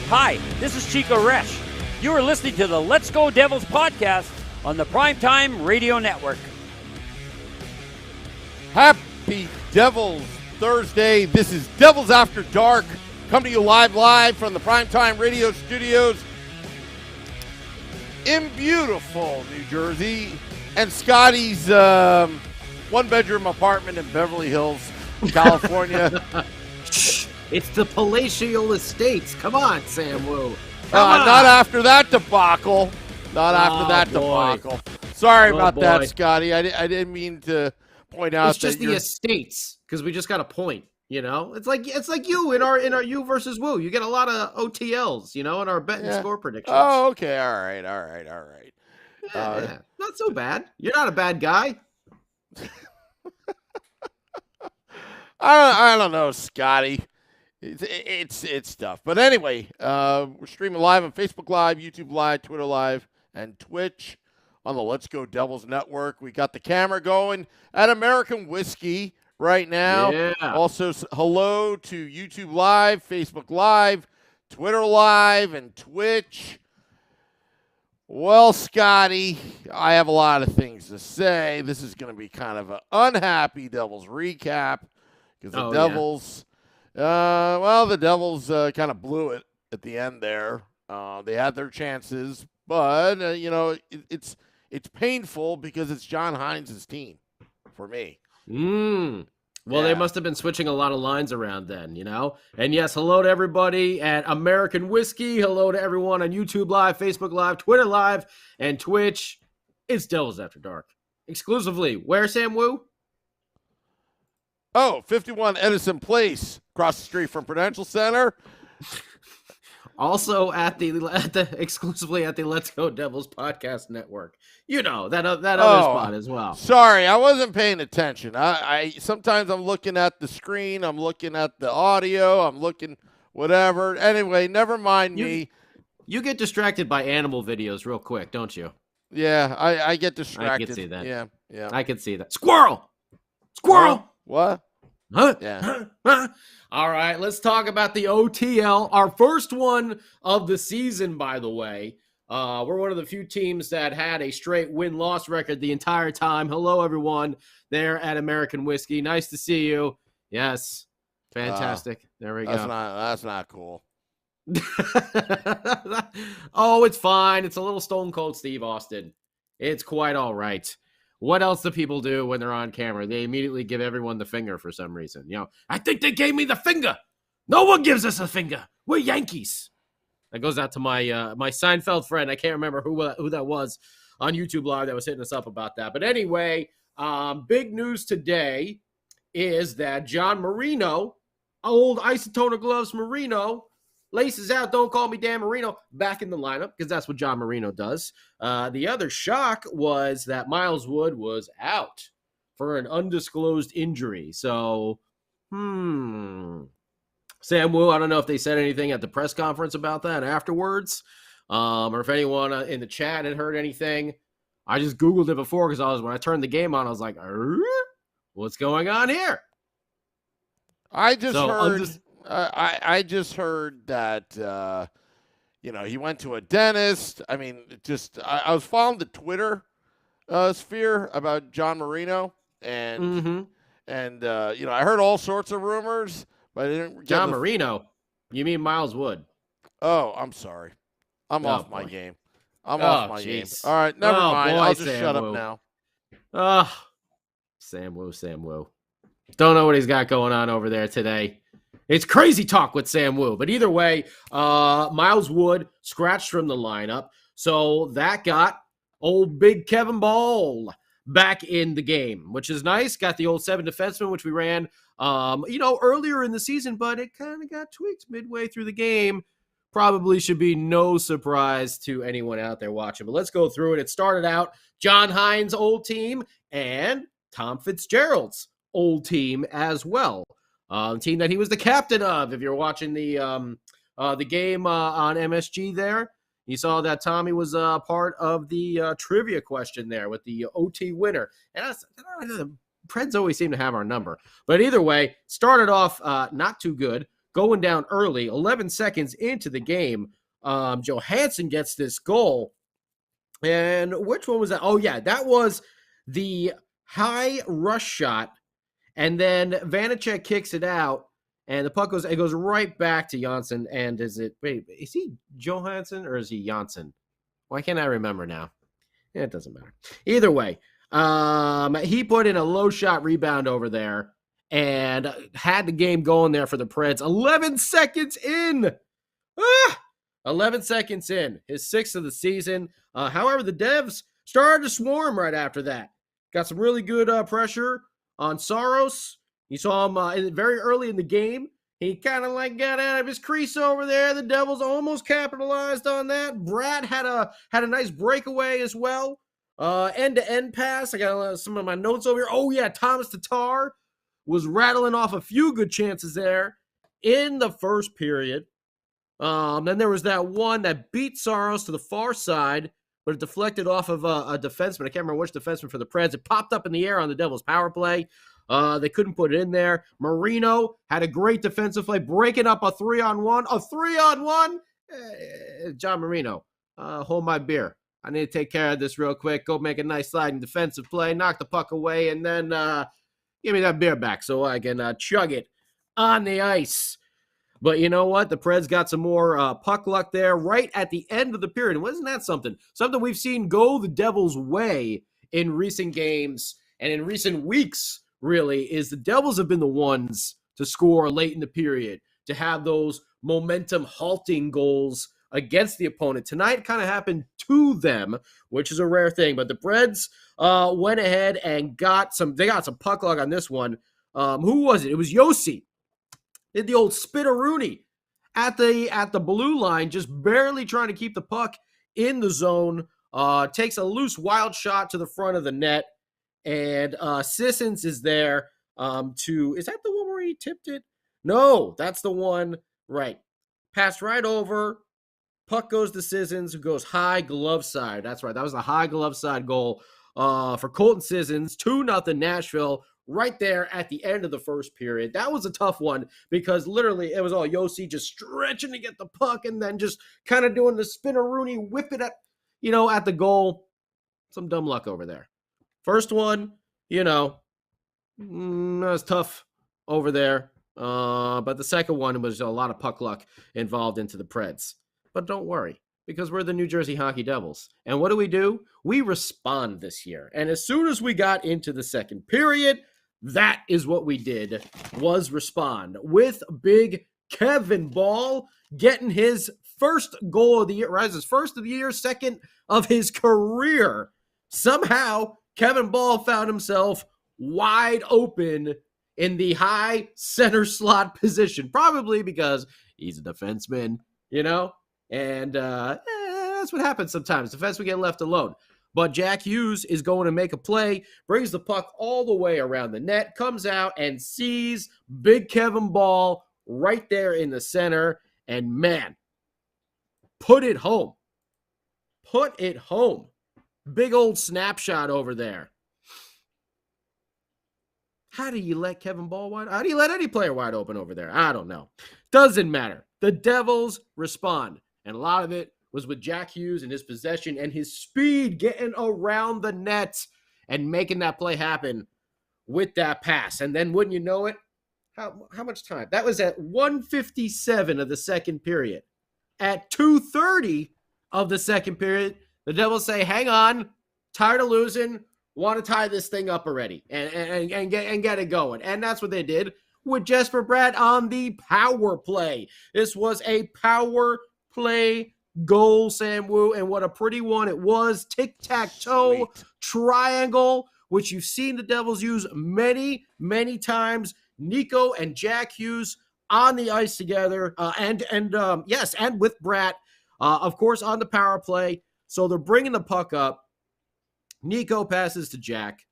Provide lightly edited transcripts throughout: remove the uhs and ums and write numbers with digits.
Hi, this is Chico Resch. You are listening to the Let's Go Devils podcast on the Primetime Radio Network. Happy Devils Thursday. This is Devils After Dark, coming to you live from the Primetime Radio studios in beautiful New Jersey and Scotty's one-bedroom apartment in Beverly Hills, California. It's the palatial estates. Come on, Sam Wu. Not after that debacle. Debacle. Sorry about that, Scotty. I didn't mean to point out. It's just the estates, because we just got a point. You know, it's like you in our you versus Wu. You get a lot of OTLs. You know, in our bet and score predictions. Oh, okay. All right. Yeah, not so bad. You're not a bad guy. I don't know, Scotty. It's tough. But anyway, we're streaming live on Facebook Live, YouTube Live, Twitter Live, and Twitch on the Let's Go Devils Network. We got the camera going at American Whiskey right now. Yeah. Also, hello to YouTube Live, Facebook Live, Twitter Live, and Twitch. Well, Scotty, I have a lot of things to say. This is going to be kind of an unhappy Devils recap because the Devils... the Devils kind of blew it at the end there. They had their chances, but it's painful because it's John Hines' team for me. Well, they must have been switching a lot of lines around then, you know? And yes, hello to everybody at American Whiskey. Hello to everyone on YouTube Live, Facebook Live, Twitter Live, and Twitch. It's Devils After Dark. Exclusively. Where, Sam Wu? 51 Edison Place, across the street from Prudential Center. Also at the exclusively at the Let's Go Devils podcast network. You know, that other spot as well. Sorry, I wasn't paying attention. I sometimes I'm looking at the screen, I'm looking at the audio, I'm looking whatever. Anyway, never mind me. You get distracted by animal videos real quick, don't you? Yeah, I get distracted. I can see that. Yeah. I can see that. Squirrel! Squirrel! What? Huh? Yeah. All right, let's talk about the OTL. Our first one of the season, by the way. We're one of the few teams that had a straight win-loss record the entire time. Hello, everyone, there at American Whiskey. Nice to see you. Yes, fantastic. There we go. That's not cool. Oh, it's fine. It's a little Stone Cold Steve Austin. It's quite all right. What else do people do when they're on camera? They immediately give everyone the finger for some reason. You know, I think they gave me the finger. No one gives us a finger. We're Yankees. That goes out to my my Seinfeld friend. I can't remember who that was on YouTube Live that was hitting us up about that. But anyway, big news today is that John Marino, old Isotona Gloves Marino, laces out, don't call me Dan Marino, back in the lineup, because that's what John Marino does. The other shock was that Miles Wood was out for an undisclosed injury. So, Sam Wu, I don't know if they said anything at the press conference about that afterwards, or if anyone in the chat had heard anything. I just Googled it before because when I turned the game on, I was like, what's going on here? I just heard that, he went to a dentist. I mean, I was following the Twitter sphere about John Marino, and I heard all sorts of rumors, but I didn't get John Marino? You mean Miles Wood? Oh, I'm sorry. I'm off my game. All right, never mind. I'll just shut up now. Sam Wu. Don't know what he's got going on over there today. It's crazy talk with Sam Wu. But either way, Miles Wood scratched from the lineup. So that got old big Kevin Ball back in the game, which is nice. Got the old 7 defenseman, which we ran, earlier in the season, but it kind of got tweaked midway through the game. Probably should be no surprise to anyone out there watching. But let's go through it. It started out John Hines' old team and Tom Fitzgerald's old team as well. Team that he was the captain of. If you're watching the game on MSG there, you saw that Tommy was part of the trivia question there with the OT winner. And the Preds always seem to have our number. But either way, started off not too good. going down early, 11 seconds into the game. Johansson gets this goal. And which one was that? Oh, yeah, that was the high rush shot. And then Vancek kicks it out. And the puck goes right back to Janssen. And is he Johansson or is he Janssen? Why can't I remember now? It doesn't matter. Either way, he put in a low shot rebound over there and had the game going there for the Preds. 11 seconds in. 11 seconds in. His 6th of the season. However, the Devs started to swarm right after that. Got some really good pressure on Saros. You saw him very early in the game. He kind of got out of his crease over there. The Devils almost capitalized on that. Brad had a nice breakaway as well. End-to-end pass. I got some of my notes over here. Oh, yeah, Thomas Tatar was rattling off a few good chances there in the first period. Then there was that one that beat Saros to the far side, but it deflected off of a defenseman. I can't remember which defenseman for the Preds. It popped up in the air on the Devils' power play. They couldn't put it in there. Marino had a great defensive play, breaking up a 3-on-1. A 3-on-1? John Marino, hold my beer. I need to take care of this real quick. Go make a nice sliding defensive play, knock the puck away, and then give me that beer back so I can chug it on the ice. But you know what? The Preds got some more puck luck there right at the end of the period. And wasn't that something? Something we've seen go the Devils' way in recent games and in recent weeks, really, is the Devils have been the ones to score late in the period, to have those momentum halting goals against the opponent. Tonight kind of happened to them, which is a rare thing. But the Preds went ahead and got some puck luck on this one. Who was it? It was Yossi. Did the old spitteroonie at the blue line, just barely trying to keep the puck in the zone. Takes a loose wild shot to the front of the net, and Sissons is there is that the one where he tipped it? No, that's the one, right. Passed right over, puck goes to Sissons, who goes high glove side. That's right, that was the high glove side goal for Colton Sissons, 2-0 Nashville. Right there at the end of the first period. That was a tough one because literally it was all Yossi just stretching to get the puck and then just kind of doing the spinneroonie, whip it at the goal. Some dumb luck over there. First one, that was tough over there. But the second one was a lot of puck luck involved into the Preds. But don't worry, because we're the New Jersey Hockey Devils. And what do? We respond this year. And as soon as we got into the second period, that is what we did, was respond with big Kevin Ball getting his first goal of the year, right? His first of the year, second of his career. Somehow, Kevin Ball found himself wide open in the high center slot position, probably because he's a defenseman, and that's what happens sometimes. Defensemen get left alone. But Jack Hughes is going to make a play, brings the puck all the way around the net, comes out and sees big Kevin Ball right there in the center. And man, put it home. Put it home. Big old snapshot over there. How do you let Kevin Ball wide? How do you let any player wide open over there? I don't know. Doesn't matter. The Devils respond. And a lot of it was with Jack Hughes and his possession and his speed getting around the net and making that play happen with that pass. And then wouldn't you know it? How much time? That was at 1:57 of the second period. At 2:30 of the second period, the Devils say, hang on, tired of losing, want to tie this thing up already and get it going. And that's what they did with Jesper Bratt on the power play. This was a power play goal, Sam Wu, and what a pretty one it was. Tic-tac-toe triangle, which you've seen the Devils use many, many times. Nico and Jack Hughes on the ice together, and with Bratt, of course, on the power play. So they're bringing the puck up. Nico passes to Jack,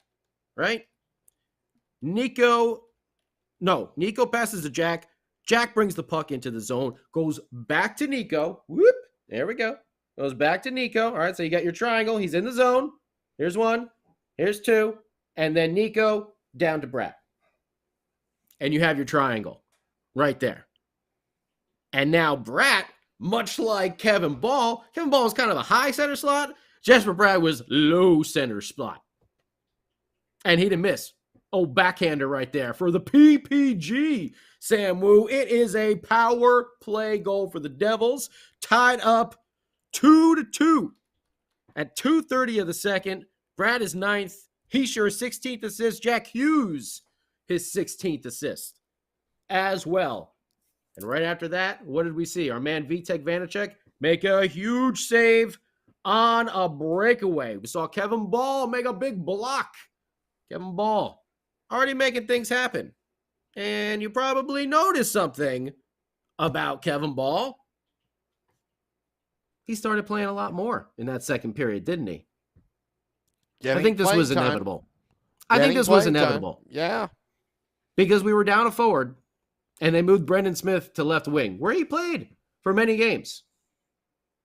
right? Nico passes to Jack. Jack brings the puck into the zone, goes back to Nico. Whoop. There we go. Goes back to Nico. All right, so you got your triangle. He's in the zone. Here's one. Here's two. And then Nico down to Bratt. And you have your triangle right there. And now Bratt, much like Kevin Ball was kind of a high center slot. Jesper Bratt was low center slot. And he didn't miss. Oh, backhander right there for the PPG, Sam Wu. It is a power play goal for the Devils, tied up 2-2 at 2:30 of the second. Bratt is 9th. Hischier, 16th assist. Jack Hughes, his 16th assist as well. And right after that, what did we see? Our man Vitek Vancek make a huge save on a breakaway. We saw Kevin Ball make a big block. Kevin Ball already making things happen. And you probably noticed something about Kevin Ball. He started playing a lot more in that second period, didn't he? I think this was inevitable. I think this was inevitable. Yeah. Because we were down a forward, and they moved Brendan Smith to left wing, where he played for many games.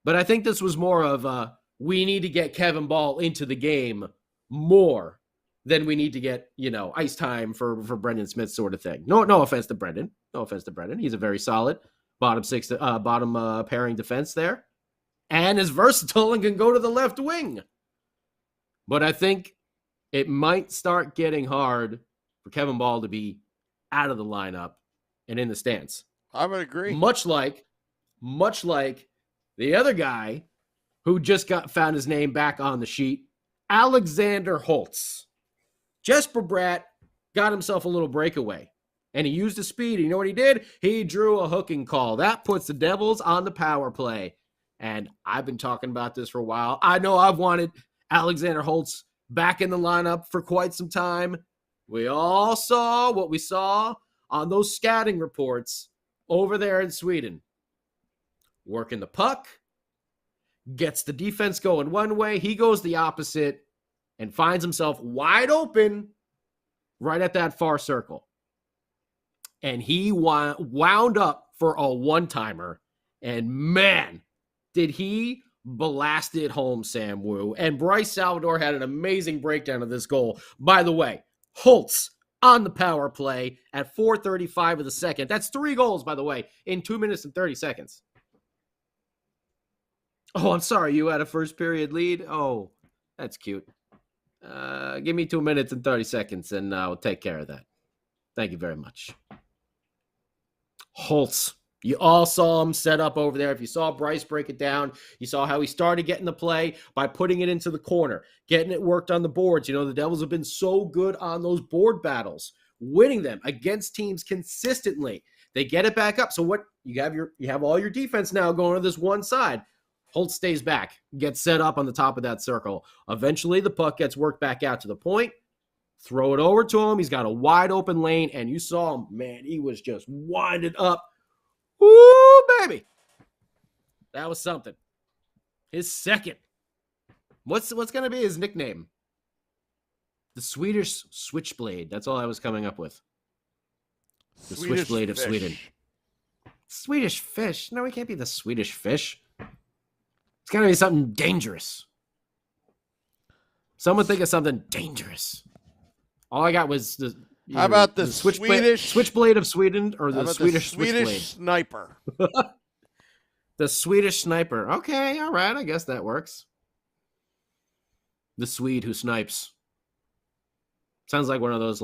But I think this was more of we need to get Kevin Ball into the game more than we need to get, ice time for Brendan Smith sort of thing. No offense to Brendan. No offense to Brendan. He's a very solid bottom pairing defense there. And is versatile and can go to the left wing. But I think it might start getting hard for Kevin Ball to be out of the lineup and in the stands. I would agree. Much like the other guy who just found his name back on the sheet, Alexander Holtz. Jesper Bratt got himself a little breakaway, and he used his speed. And you know what he did? He drew a hooking call. That puts the Devils on the power play. And I've been talking about this for a while. I know I've wanted Alexander Holtz back in the lineup for quite some time. We all saw what we saw on those scouting reports over there in Sweden. Working the puck, gets the defense going one way, he goes the opposite, and finds himself wide open right at that far circle. And he wound up for a one-timer, and man, did he blast it home, Sam Wu. And Bryce Salvador had an amazing breakdown of this goal. By the way, Holtz on the power play at 4:35 of the second. That's 3 goals, by the way, in 2 minutes and 30 seconds. Oh, I'm sorry. You had a first period lead? Oh, that's cute. Give me 2 minutes and 30 seconds, and I'll take care of that. Thank you very much. Holtz. You all saw him set up over there. If you saw Bryce break it down, you saw how he started getting the play by putting it into the corner, getting it worked on the boards. The Devils have been so good on those board battles, winning them against teams consistently. They get it back up. So what you have all your defense now going to this one side. Holtz stays back, gets set up on the top of that circle. Eventually, the puck gets worked back out to the point. Throw it over to him. He's got a wide open lane, and you saw him, man, he was just winded up. Ooh, baby. That was something. His second. What's going to be his nickname? The Swedish Switchblade. That's all I was coming up with. The Switchblade of Sweden. Swedish fish. No, he can't be the Swedish fish. It's got to be something dangerous. Someone think of something dangerous. All I got was the... How about the Switchblade of Sweden, or the Swedish Sniper? The Swedish Sniper. Okay, all right. I guess that works. The Swede who snipes. Sounds like one of those,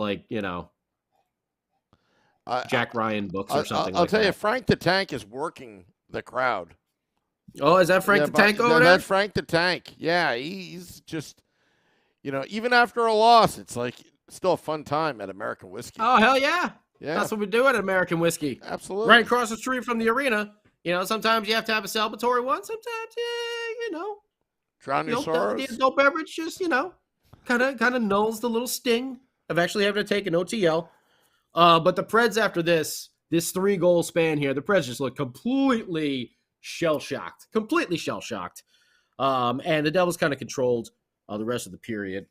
Jack Ryan books or something. I'll tell you, Frank the Tank is working the crowd. Oh, is that Frank the Tank over there? That's Frank the Tank. Yeah, he's just, even after a loss, it's like still a fun time at American Whiskey. Oh, hell yeah. Yeah. That's what we do at American Whiskey. Absolutely. Right across the street from the arena. Sometimes you have to have a celebratory one. Sometimes, drown your sorrows. The adult beverage just, kind of nulls the little sting of actually having to take an OTL. But the Preds after this 3-goal span here, the Preds just look completely shell-shocked. And the Devils kind of controlled the rest of the period.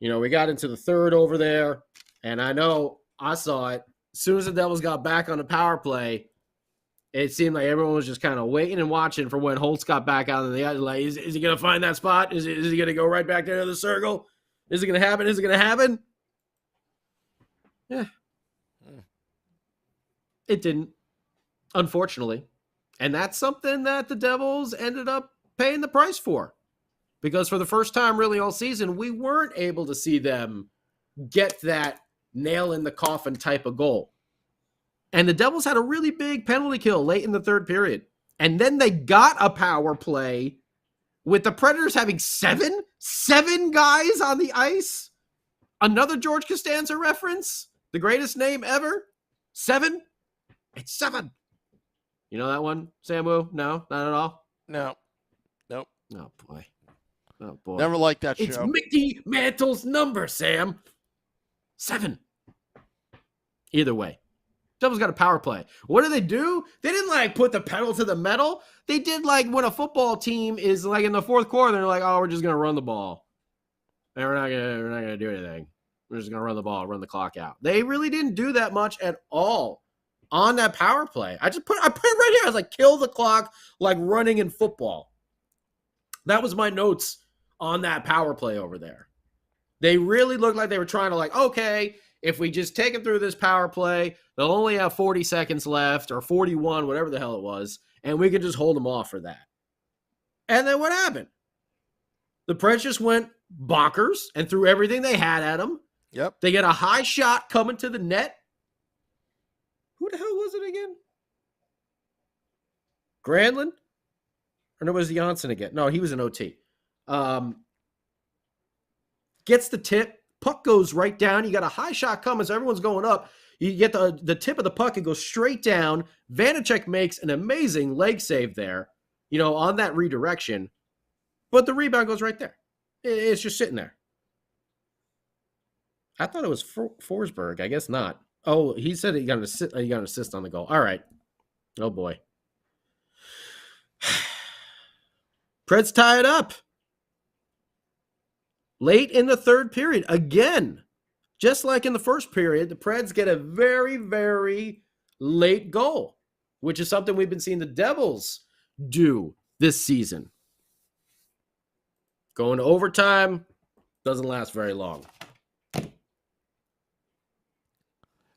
We got into the third over there, and I know I saw it. As soon as the Devils got back on the power play, it seemed like everyone was just kind of waiting and watching for when Holtz got back out of the ice. Like, is he going to find that spot? Is he going to go right back there to the circle? Is it going to happen? Is it going to happen? Yeah. It didn't, unfortunately. And that's something that the Devils ended up paying the price for. Because for the first time really all season, we weren't able to see them get that nail in the coffin type of goal. And the Devils had a really big penalty kill late in the third period. And then they got a power play with the Predators having seven guys on the ice. Another George Costanza reference. The greatest name ever. 7. It's 7. You know that one, Samu? No, not at all? No. Nope. Oh, boy. Oh, boy. Never liked that show. It's Mickey Mantle's number, Sam. 7. Either way. Devils got a power play. What do? They didn't put the pedal to the metal. They did when a football team is in the fourth quarter, they're like, oh, we're just gonna run the ball. And we're not gonna do anything. We're just gonna run the ball, run the clock out. They really didn't do that much at all on that power play. I put it right here. I was like, kill the clock like running in football. That was my notes on that power play over there. They really looked like they were trying to okay, if we just take them through this power play, they'll only have 40 seconds left or 41, whatever the hell it was, and we can just hold them off for that. And then what happened? The Preds just went bonkers and threw everything they had at them. Yep. They get a high shot coming to the net. Who the hell was it again? Granlund? Or no, it was Janssen again. No, he was an OT. Gets the tip. Puck goes right down. You got a high shot coming, so everyone's going up. You get the tip of the puck. It goes straight down. Vancek makes an amazing leg save there, on that redirection. But the rebound goes right there. It's just sitting there. I thought it was Forsberg. I guess not. Oh, he said he got an assist on the goal. All right. Oh, boy. Preds tie it up. Late in the third period, again, just like in the first period, the Preds get a very, very late goal, which is something we've been seeing the Devils do this season. Going to overtime, doesn't last very long.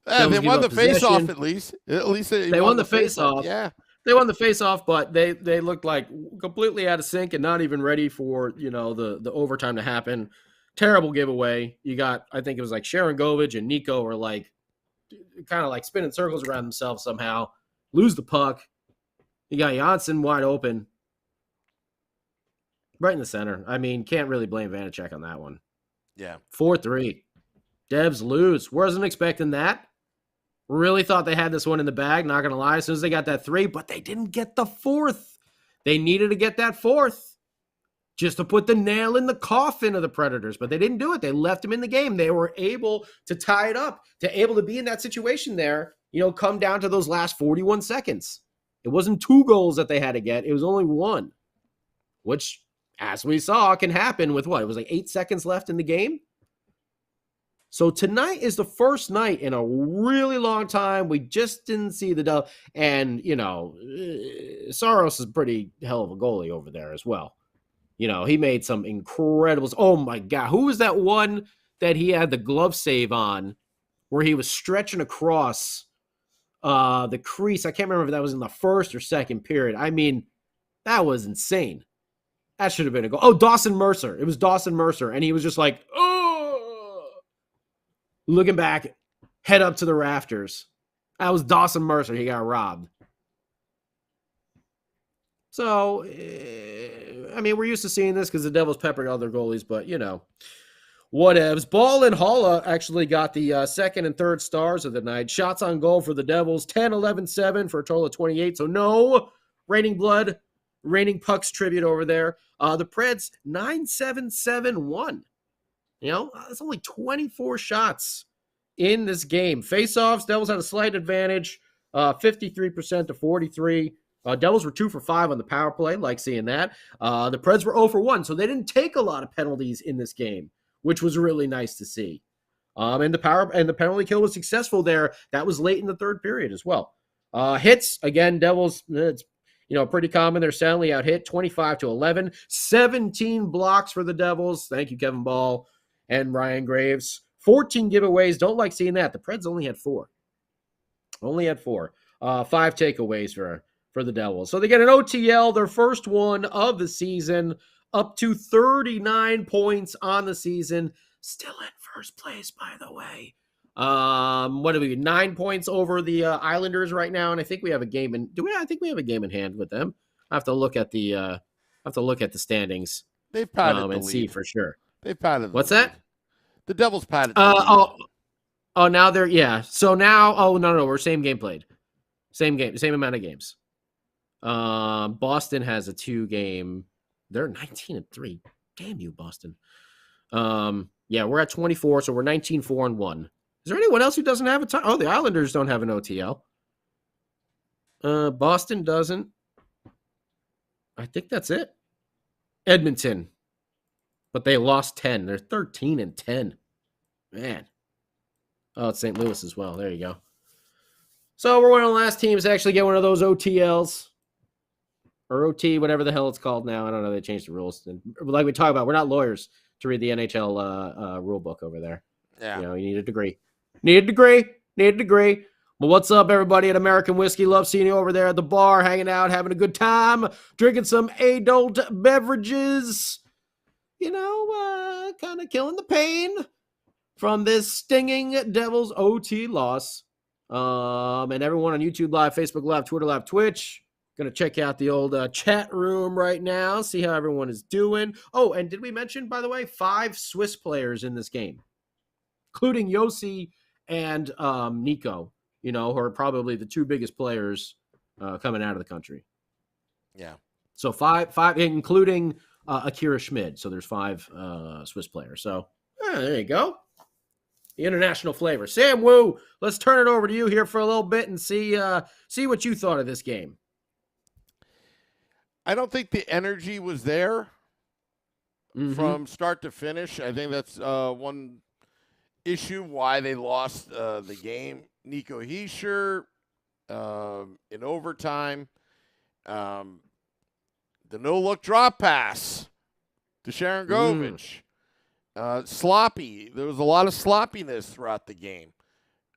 They won the face-off at least. At least they won the face-off. Yeah. They won the face-off, but they looked like completely out of sync and not even ready for, the overtime to happen. Terrible giveaway. You got, I think it was Sharon Govich and Nico were kind of spinning circles around themselves somehow. Lose the puck. You got Janssen wide open. Right in the center. I mean, can't really blame Vancek on that one. Yeah. 4-3. Devs lose. Wasn't expecting that. Really thought they had this one in the bag, not going to lie, as soon as they got that 3, but they didn't get the 4th. They needed to get that 4th just to put the nail in the coffin of the Predators, but they didn't do it. They left them in the game. They were able to tie it up, to able to be in that situation there, come down to those last 41 seconds. It wasn't 2 goals that they had to get. It was only 1, which, as we saw, can happen with what? It was 8 seconds left in the game. So tonight is the first night in a really long time. We just didn't see the Devils. And, Saros is a pretty hell of a goalie over there as well. He made some incredibles. Oh, my God. Who was that one that he had the glove save on where he was stretching across the crease? I can't remember if that was in the first or second period. I mean, that was insane. That should have been a goal. Oh, Dawson Mercer. It was Dawson Mercer. And he was just looking back, head up to the rafters. That was Dawson Mercer. He got robbed. So, we're used to seeing this because the Devils peppered other goalies, but, whatevs. Ball and Halla actually got the second and third stars of the night. Shots on goal for the Devils, 10, 11, 7 for a total of 28. So, no raining pucks tribute over there. The Preds, 9, 7, 7, 1. It's only 24 shots in this game. Face-offs, Devils had a slight advantage, 53% to 43. Devils were 2 for 5 on the power play, like seeing that. The Preds were 0 for 1, so they didn't take a lot of penalties in this game, which was really nice to see. And the penalty kill was successful there. That was late in the third period as well. Hits, again, Devils, it's pretty common. They're soundly out hit, 25 to 11. 17 blocks for the Devils. Thank you, Kevin Ball and Ryan Graves. 14 giveaways. Don't like seeing that. The Preds only had 4. 5 takeaways for for the Devils. So they get an OTL, their first one of the season, up to 39 points on the season. Still in first place, by the way. What do we 9 points over the Islanders right now, and I think we have a game in. I think we have a game in hand with them. I have to look at the standings. They've padded the and lead. See for sure. They've padded. What's lead. that? The Devils padded. The lead. Now they're So now, no, we're same game played, same game, same amount of games. Boston has a 2-game. They're 19-3. Damn you, Boston. Yeah, we're at 24, so we're 19-4-1. Is there anyone else who doesn't have a tie? Oh, the Islanders don't have an OTL. Boston doesn't. I think that's it. Edmonton. But they lost 10. They're 13-10. Man. Oh, it's St. Louis as well. There you go. So we're one of the last teams to actually get one of those OTLs. Or OT, whatever the hell it's called now. I don't know. They changed the rules. And like we talk about, we're not lawyers to read the NHL rule book over there. Yeah. You need a degree. Need a degree. But what's up, everybody at American Whiskey? Love seeing you over there at the bar, hanging out, having a good time, drinking some adult beverages. Kind of killing the pain from this stinging Devils OT loss. And everyone on YouTube Live, Facebook Live, Twitter Live, Twitch. Going to check out the old chat room right now, see how everyone is doing. Oh, and did we mention, by the way, 5 Swiss players in this game, including Yossi and Nico, who are probably the 2 biggest players coming out of the country. Yeah. So 5, including Akira Schmid. So there's 5 Swiss players. So there you go. The international flavor. Sam Wu, let's turn it over to you here for a little bit and see what you thought of this game. I don't think the energy was there from start to finish. I think that's one issue why they lost the game. Nico Hischier in overtime. The no-look drop pass to Sharon Govich. Sloppy. There was a lot of sloppiness throughout the game.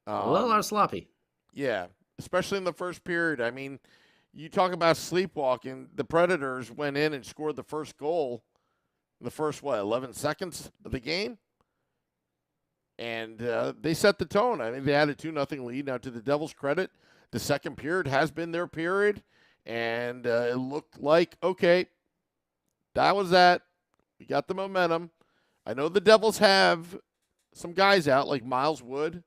A lot of sloppy. Yeah, especially in the first period. I mean, you talk about sleepwalking. The Predators went in and scored the first goal in the first, 11 seconds of the game? And they set the tone. I think they had a 2-0 lead. Now, to the Devils' credit, the second period has been their period. And it looked like, okay, that was that. We got the momentum. I know the Devils have some guys out, like Miles Wood.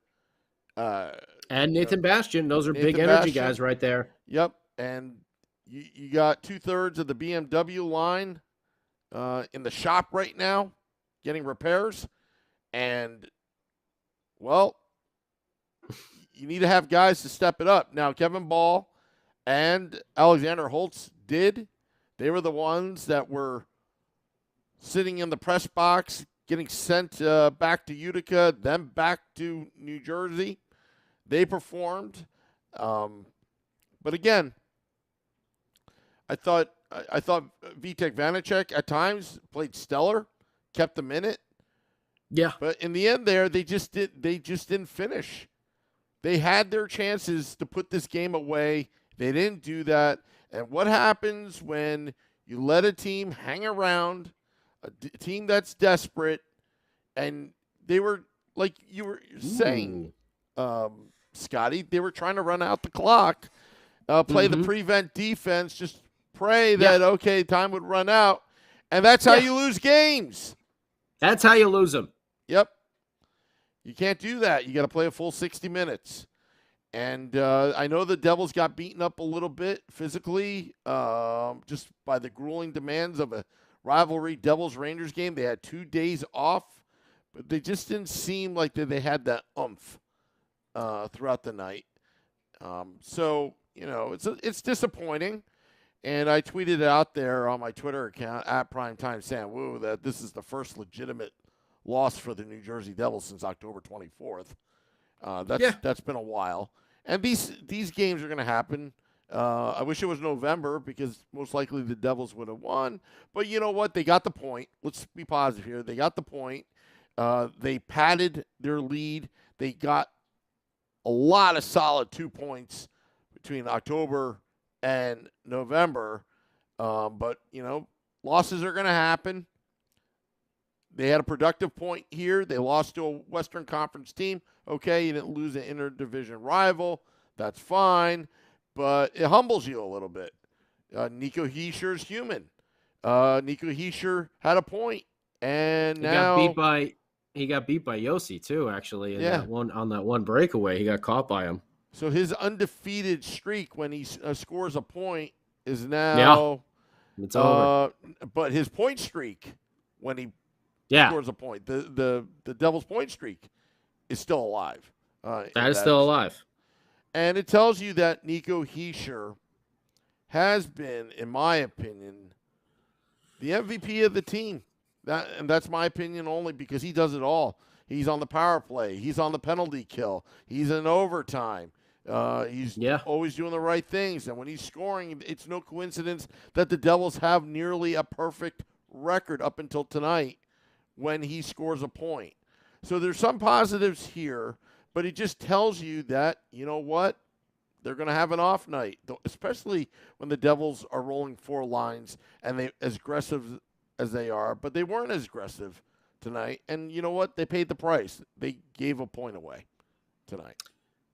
And Nathan Bastian. Those are Nathan big energy Bastian. guys right there. Yep. And you got 2/3 of the BMW line in the shop right now getting repairs. And, well, you need to have guys to step it up. Now, Kevin Ball and Alexander Holtz did. They were the ones that were sitting in the press box, getting sent back to Utica, then back to New Jersey. They performed. But again, I thought Vitek Vancek at times played stellar, kept them in it. Yeah. But in the end there, they just didn't finish. They had their chances to put this game away. They didn't do that. And what happens when you let a team hang around, a team that's desperate, and they were, like you were saying, Scotty, they were trying to run out the clock, play the prevent defense, just pray that, okay, time would run out. And that's how you lose games. That's how you lose them. Yep. You can't do that. You got to play a full 60 minutes. And I know the Devils got beaten up a little bit physically just by the grueling demands of a rivalry Devils-Rangers game. They had 2 days off, but they just didn't seem like they had that oomph throughout the night. So, it's disappointing. And I tweeted it out there on my Twitter account, at PrimetimeSamWoo, that this is the first legitimate loss for the New Jersey Devils since October 24th. That's been a while. And these games are going to happen. I wish it was November because most likely the Devils would have won. But you know what? They got the point. Let's be positive here. They got the point. They padded their lead. They got a lot of solid 2 points between October and November. But, losses are going to happen. They had a productive point here. They lost to a Western Conference team. Okay, you didn't lose an interdivision rival. That's fine. But it humbles you a little bit. Nico Heischer's human. Nico Heischer had a point, and he now got beat by Yossi too. Actually, Yeah. on that one breakaway, he got caught by him. so his undefeated streak when he scores a point is now. It's over. But his point streak when he Yeah, scores a point, the Devils' point streak is still alive. that is still alive. And it tells you that Nico Heischer has been, in my opinion, the MVP of the team. And that's my opinion only because he does it all. He's on the power play. He's on the penalty kill. He's in overtime. He's always doing the right things. And when he's scoring, it's no coincidence that the Devils have nearly a perfect record up until tonight when he scores a point. So there's some positives here, but it just tells you that, you know what? They're going to have an off night, especially when the Devils are rolling 4 lines and they as aggressive as they are. But they weren't as aggressive tonight. And you know what? They paid the price. They gave a point away tonight.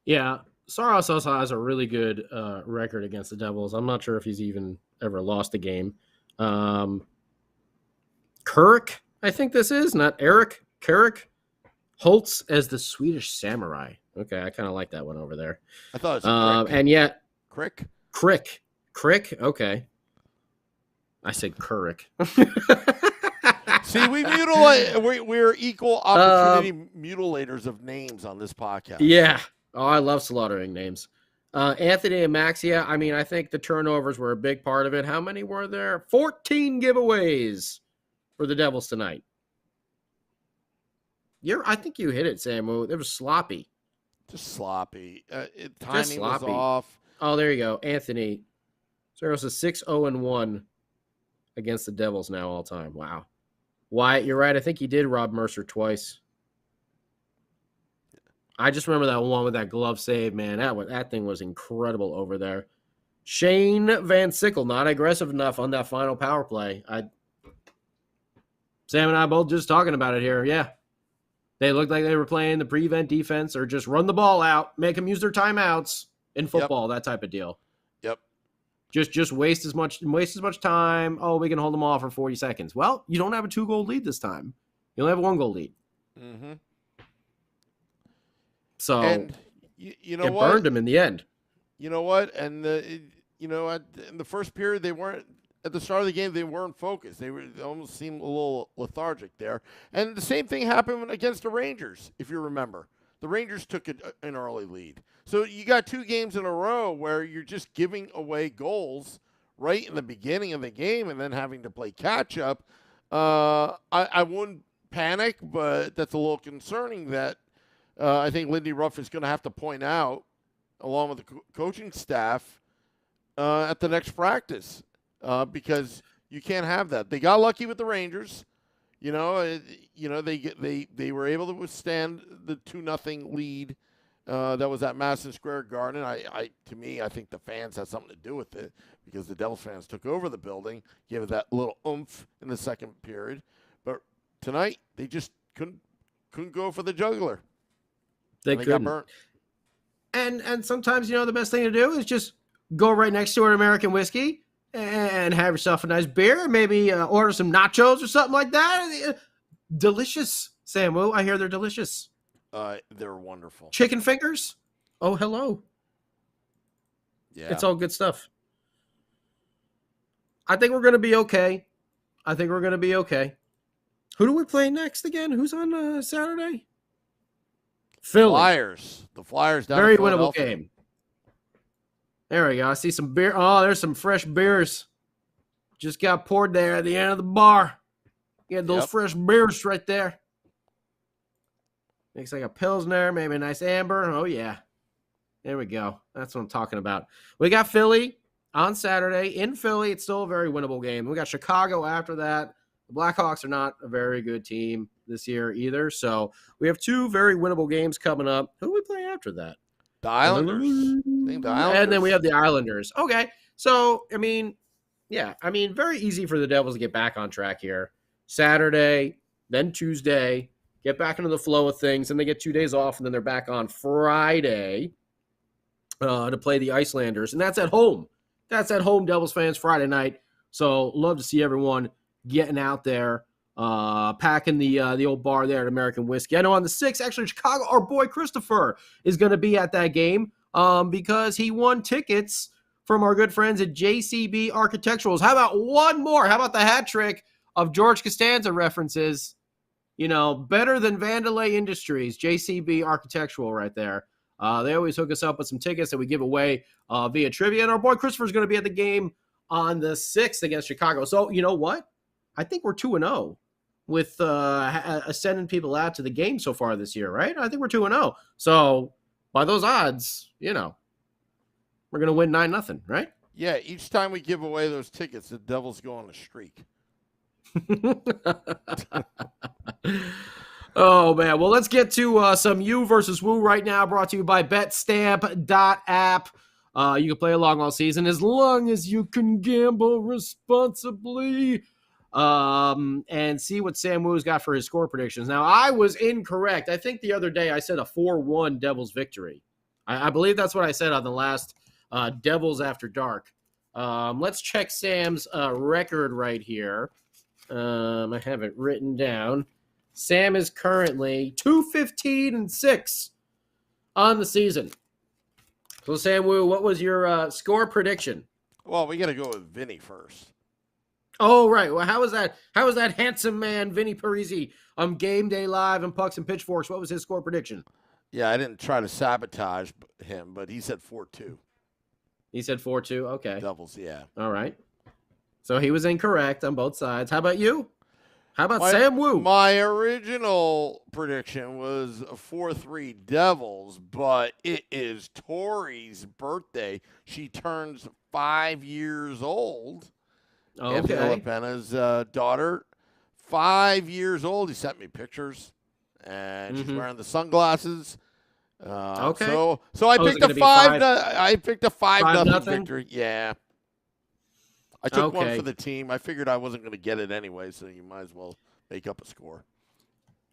Yeah, Saros also has a really good record against the Devils. I'm not sure if he's even ever lost a game. Kirk, I think this is, not Eric. Kirk Holtz as the Swedish Samurai. Okay, I kind of like that one over there. I thought it was and yet Crick. Okay. I said Kirk. See, we mutilate. We're equal opportunity mutilators of names on this podcast. Yeah. Oh, I love slaughtering names. Anthony and Maxia. I mean, I think the turnovers were a big part of it. How many were there? 14 giveaways for the Devils tonight. I think you hit it, Samu. It was sloppy. Just sloppy. Timing was sloppy. off. Oh, there you go. Anthony. Saros is 6-0-1 against the Devils now all time. Wow. Wyatt, you're right. I think he did rob Mercer twice. I just remember that one with that glove save, man. That thing was incredible over there. Shane Van Sickle, not aggressive enough on that final power play. Sam and I both just talking about it here. Yeah. They looked like they were playing the prevent defense or just run the ball out, make them use their timeouts in football, that type of deal. Yep. Just waste as much time. Oh, we can hold them off for 40 seconds. Well, you don't have a 2-goal lead this time. You only have a 1-goal lead. Mm-hmm. So, and you know it what? burned them in the end. You know what? And in the first period, they weren't. At the start of the game, they weren't focused. They almost seemed a little lethargic there. And the same thing happened against the Rangers, if you remember. The Rangers took an early lead. So you got 2 games in a row where you're just giving away goals right in the beginning of the game and then having to play catch-up. I wouldn't panic, but that's a little concerning that I think Lindy Ruff is going to have to point out, along with the coaching staff, at the next practice. Because you can't have that. They got lucky with the Rangers. They were able to withstand the 2-0 lead that was at Madison Square Garden. I think the fans had something to do with it because the Devils fans took over the building, gave it that little oomph in the second period. But tonight they just couldn't go for the jugular. They got burnt. And sometimes the best thing to do is just go right next to an American whiskey and have yourself a nice beer, maybe order some nachos or something like that. Delicious, Samu. I hear they're delicious. They're wonderful. Chicken fingers? Oh, hello. Yeah. It's all good stuff. I think we're going to be okay. Who do we play next again? Who's on Saturday? Philly. Flyers. The Flyers down Very in winnable Philadelphia. game. There we go. I see some beer. Oh, there's some fresh beers. Just got poured there at the end of the bar. You had those fresh beers right there. Looks like a Pilsner, maybe a nice amber. Oh, yeah. There we go. That's what I'm talking about. We got Philly on Saturday. In Philly, it's still a very winnable game. We got Chicago after that. The Blackhawks are not a very good team this year either. So we have 2 very winnable games coming up. Who do we play after that? The Islanders. And then we have the Islanders. Okay. So, very easy for the Devils to get back on track here. Saturday, then Tuesday, get back into the flow of things, and they get 2 days off, and then they're back on Friday to play the Icelanders, and that's at home. That's at home, Devils fans, Friday night. So love to see everyone getting out there, packing the old bar there at American Whiskey. I know on the 6th, actually, Chicago, our boy Christopher is going to be at that game because he won tickets from our good friends at JCB Architecturals. How about one more? How about the hat trick of George Costanza references? Better than Vandalay Industries, JCB Architectural right there. They always hook us up with some tickets that we give away via trivia. And our boy Christopher is going to be at the game on the 6th against Chicago. So, you know what? I think we're 2-0 with sending people out to the game so far this year, right? I think we're 2-0. So, by those odds, we're going to win 9-0, right? Yeah, each time we give away those tickets, the Devils go on a streak. Oh, man. Well, let's get to some You versus Woo right now, brought to you by BetStamp.app. You can play along all season as long as you can gamble responsibly. And see what Sam Woo's got for his score predictions. Now, I was incorrect. I think the other day I said a 4-1 Devils victory. I believe that's what I said on the last Devils After Dark. Let's check Sam's record right here. I have it written down. Sam is currently 2-15-6 on the season. So, Sam Woo, what was your score prediction? Well, we got to go with Vinny first. Oh, right. Well, how was that? How was that handsome man, Vinny Parisi, on Game Day Live and Pucks and Pitchforks? What was his score prediction? Yeah, I didn't try to sabotage him, but he said 4-2. He said 4-2. Okay. Devils, yeah. All right. So he was incorrect on both sides. How about you? How about Sam Woo? My original prediction was a 4-3 Devils, but it is Tori's birthday. She turns 5 years old. Okay. Anthony Lapena's daughter, 5 years old. He sent me pictures, and she's wearing the sunglasses. Okay. So I picked a 5. I picked a 5-0 victory. Yeah. I took one for the team. I figured I wasn't going to get it anyway, so you might as well make up a score.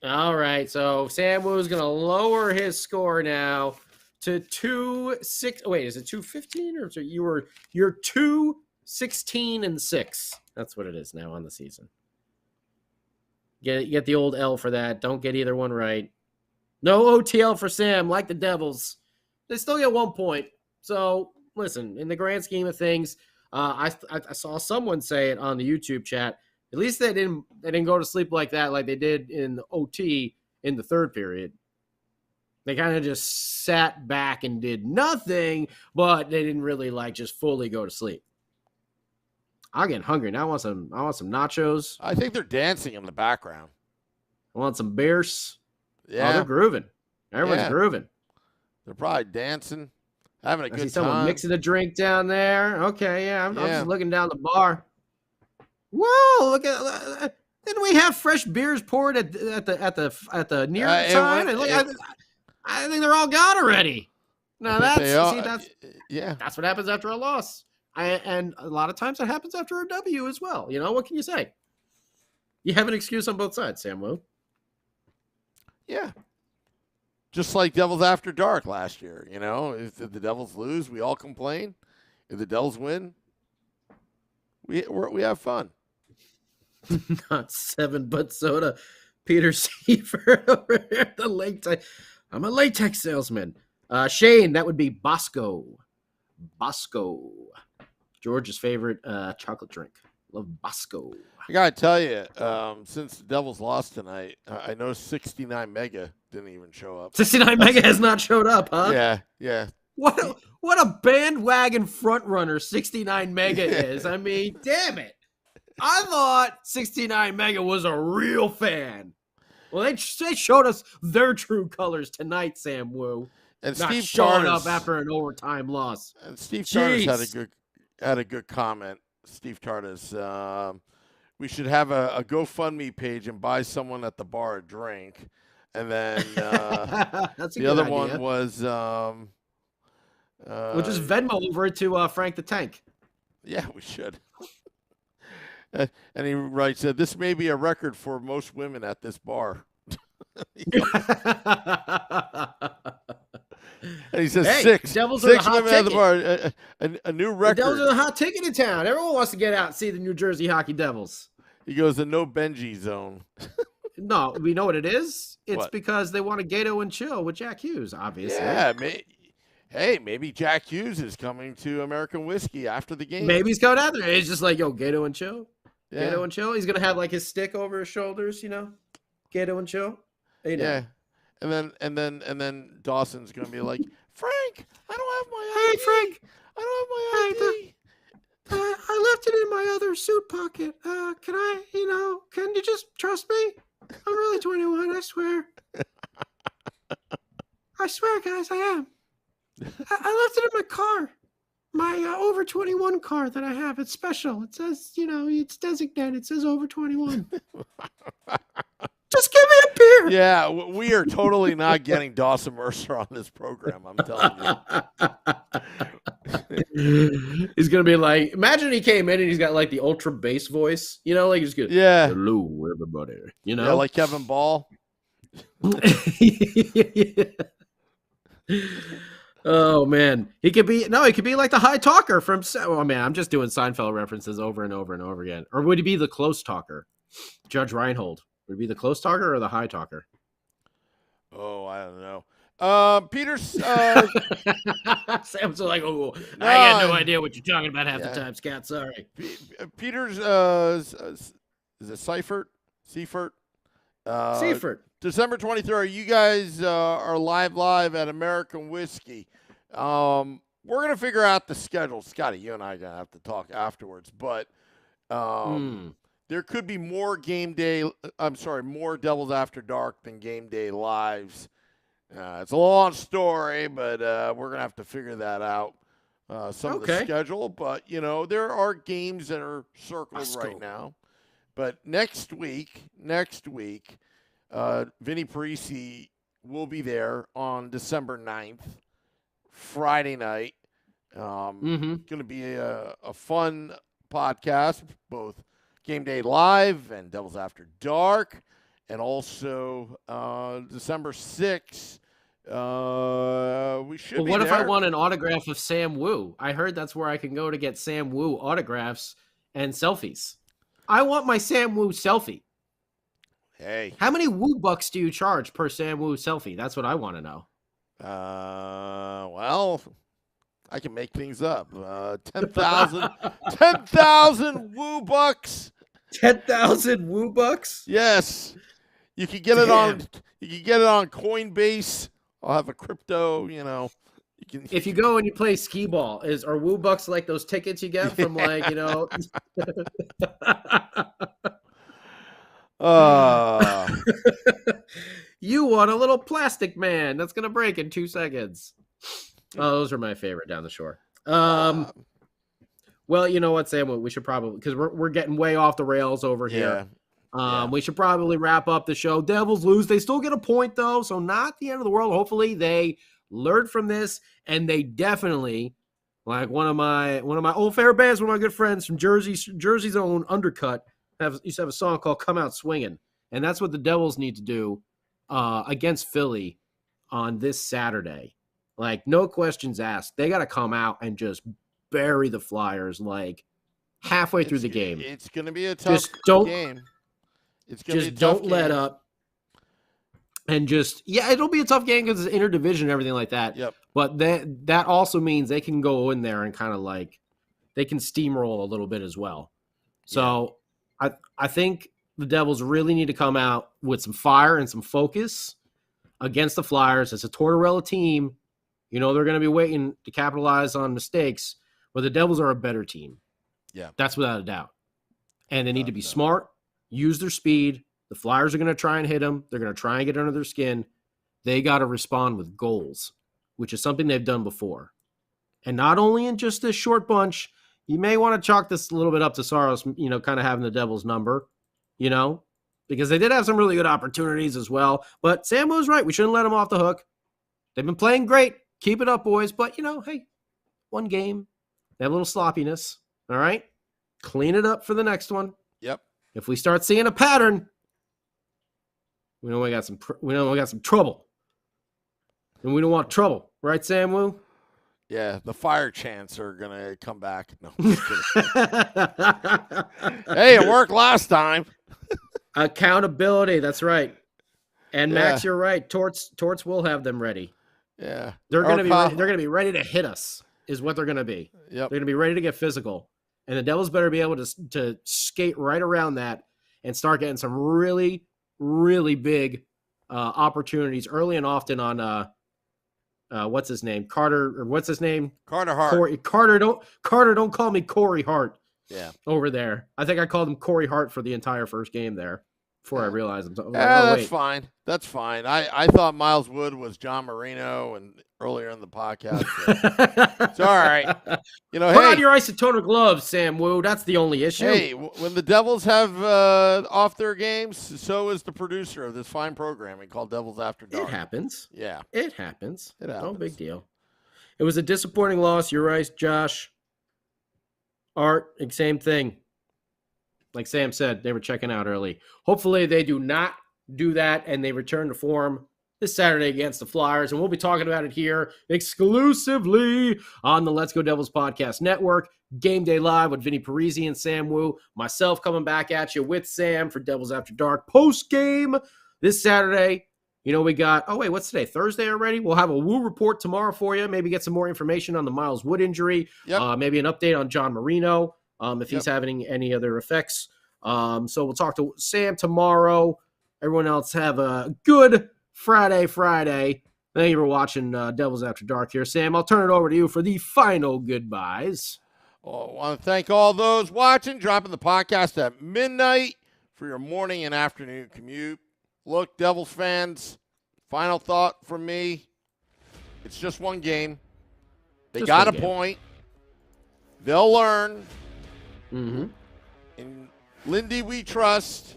All right. So Sam Woo's going to lower his score now to 2-6. Wait, is it 2-15 or so you're 2-16-6? That's what it is now on the season. Get the old L for that. Don't get either one right. No OTL for Sam, like the Devils. They still get 1 point. So listen, in the grand scheme of things. I saw someone say it on the YouTube chat. At least they didn't go to sleep like that, like they did in the OT in the third period. They kind of just sat back and did nothing, but they didn't really just fully go to sleep. I'm getting hungry now. I want some nachos. I think they're dancing in the background. I want some beers. Yeah, they're grooving. Everyone's grooving. They're probably dancing. Having a good time. I see someone mixing a drink down there. Okay, yeah. I'm just looking down the bar. Whoa! Look at. Didn't we have fresh beers poured at the near time? I think they're all gone already. Now that's what happens after a loss. And a lot of times that happens after a W as well. What can you say? You have an excuse on both sides, Sam Woo. Yeah. Just like Devils After Dark last year, if the Devils lose, we all complain. If the Devils win, we have fun. Not 7 but soda, Peter Seifert over here at the latex. I'm a latex salesman. Shane, that would be Bosco. George's favorite chocolate drink. Love Bosco. I gotta tell you, since the Devils lost tonight, I know 69 Mega didn't even show up. 69 Mega has not showed up, huh? Yeah. What a bandwagon front runner 69 Mega is. I mean, damn it. I thought 69 Mega was a real fan. Well, they showed us their true colors tonight, Sam Woo. And not Steve showing Tardis, up after an overtime loss. And Steve Tardis had a good comment. Steve Tardis, we should have a GoFundMe page and buy someone at the bar a drink. And then the other one was we'll just Venmo over it to Frank the Tank. Yeah, we should. And he writes, this may be a record for most women at this bar. And he says Hey, six Devils are the hot women at the ticket. bar. A new The record. Devils are the hot ticket in town. Everyone wants to get out and see the New Jersey Hockey Devils. He goes, the no Benji zone. No, we know what it is. It's What? because they want to gato and chill with Jack Hughes, obviously. Yeah, hey, maybe Jack Hughes is coming to American Whiskey after the game. Maybe he's coming out there. It's just like, yo, gato and chill. Yeah. Gato and chill. He's going to have like his stick over his shoulders, Gato and chill. You know. Yeah. And then Dawson's gonna be like, Frank, I don't have my ID. Hey, Frank. I don't have my ID. I left it in my other suit pocket. Can you just trust me? I'm really 21, I swear. I swear, guys, I am. I left it in my car. My over 21 car that I have. It's special. It says, it's designated. It says over 21. Just give me a beer. Yeah, we are totally not getting Dawson Mercer on this program, I'm telling you. He's going to be like, imagine he came in and he's got like the ultra bass voice, like he's good. Yeah. Hello, everybody. Yeah, like Kevin Ball. Oh man, he could be like the high talker from. Oh man, I'm just doing Seinfeld references over and over and over again. Or would he be the close talker, Judge Reinhold? Would it be the close talker or the high talker? Oh, I don't know. Peter's. Sam's like, oh, I had no idea what you're talking about half the time, Scott. Sorry. Peter's. Is it Seifert? Seifert. Seifert. December 23rd. You guys are live at American Whiskey. We're gonna figure out the schedule. Scotty, you and I are gonna have to talk afterwards, but there could be more more Devils After Dark than Game Day Lives. It's a long story, but we're gonna have to figure that out. Some of the schedule, but there are games that are circled right now. But next week. Vinny Parisi will be there on December 9th, Friday night. Going to be a fun podcast, both Game Day Live and Devils After Dark, and also December 6th. We should be what there. if I want an autograph of Sam Wu? I heard that's where I can go to get Sam Wu autographs and selfies. I want my Sam Wu selfie. Hey. How many Woo bucks do you charge per Sam Wu selfie? That's what I want to know. Well, I can make things up. 10,000 Woo bucks. 10,000 Woo bucks? Yes. You can get it on Coinbase. I'll have a crypto, If you go and you play skee ball, are Woo bucks like those tickets you get from You want a little plastic man that's gonna break in 2 seconds. Oh, those are my favorite down the shore. Well, you know what, Sam? We should probably, because we're getting way off the rails over here. We should probably wrap up the show. Devils lose. They still get a point though, so not the end of the world. Hopefully they learned from this, and they definitely, like one of my old favorite bands, one of my good friends from Jersey's own Undercut, used to have a song called "Come Out Swinging," and that's what the Devils need to do against Philly on this Saturday. Like, no questions asked. They got to come out and just bury the Flyers like halfway through the game. It's going to be a tough game. It's going to be a tough don't game. let up. And it'll be a tough game because it's interdivision and everything like that. Yep. But that also means they can go in there and kind of like they can steamroll a little bit as well. So I think the Devils really need to come out with some fire and some focus against the Flyers. It's a Tortorella team. They're going to be waiting to capitalize on mistakes, but the Devils are a better team. Yeah. That's without a doubt. And they need to be smart, use their speed. The Flyers are going to try and hit them. They're going to try and get under their skin. They got to respond with goals, which is something they've done before. And not only in just this short bunch, you may want to chalk this a little bit up to Saros, kind of having the Devils number, because they did have some really good opportunities as well. But Sam was right. We shouldn't let them off the hook. They've been playing great. Keep it up, boys. But, hey, one game. They have a little sloppiness. All right? Clean it up for the next one. Yep. If we start seeing a pattern, we know we got some trouble. And we don't want trouble. Right, Sam Wu? Yeah, the fire chants are going to come back. No, just kidding. Hey, it worked last time. Accountability, that's right. And Max, you're right. Torts will have them ready. Yeah. They're going to be ready to hit us is what they're going to be. Yep. They're going to be ready to get physical. And the Devils better be able to skate right around that and start getting some really, really big opportunities early and often on what's his name? Carter Hart. Carter, don't call me Corey Hart. Yeah. Over there. I think I called him Corey Hart for the entire first game there before I realized him. That's fine. That's fine. I thought Miles Wood was John Marino and earlier in the podcast. It's all right. Put on your isotonic gloves, Sam Wu. That's the only issue. Hey, when the Devils have off their games, so is the producer of this fine programming called Devils After Dark. It happens. Yeah. It happens. It happens. No big deal. It was a disappointing loss. You're right, Josh. Art, same thing. Like Sam said, they were checking out early. Hopefully they do not do that and they return to form this Saturday against the Flyers. And we'll be talking about it here exclusively on the Let's Go Devils Podcast Network. Game Day Live with Vinny Parisi and Sam Wu. Myself coming back at you with Sam for Devils After Dark post-game this Saturday. We got, what's today? Thursday already? We'll have a Wu report tomorrow for you. Maybe get some more information on the Miles Wood injury. Yep. Maybe an update on John Marino if he's having any other effects. So we'll talk to Sam tomorrow. Everyone else have a good Friday. Thank you for watching Devils After Dark here. Sam, I'll turn it over to you for the final goodbyes. Well, I want to thank all those watching, dropping the podcast at midnight for your morning and afternoon commute. Look, Devils fans, final thought from me. It's just one game. They got a point. They'll learn. Mm-hmm. In Lindy, we trust.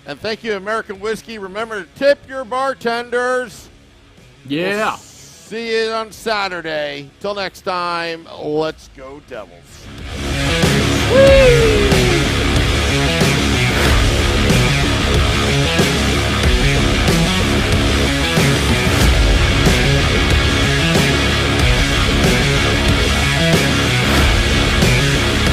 And thank you, American Whiskey. Remember to tip your bartenders. Yeah. We'll see you on Saturday. Till next time, let's go Devils.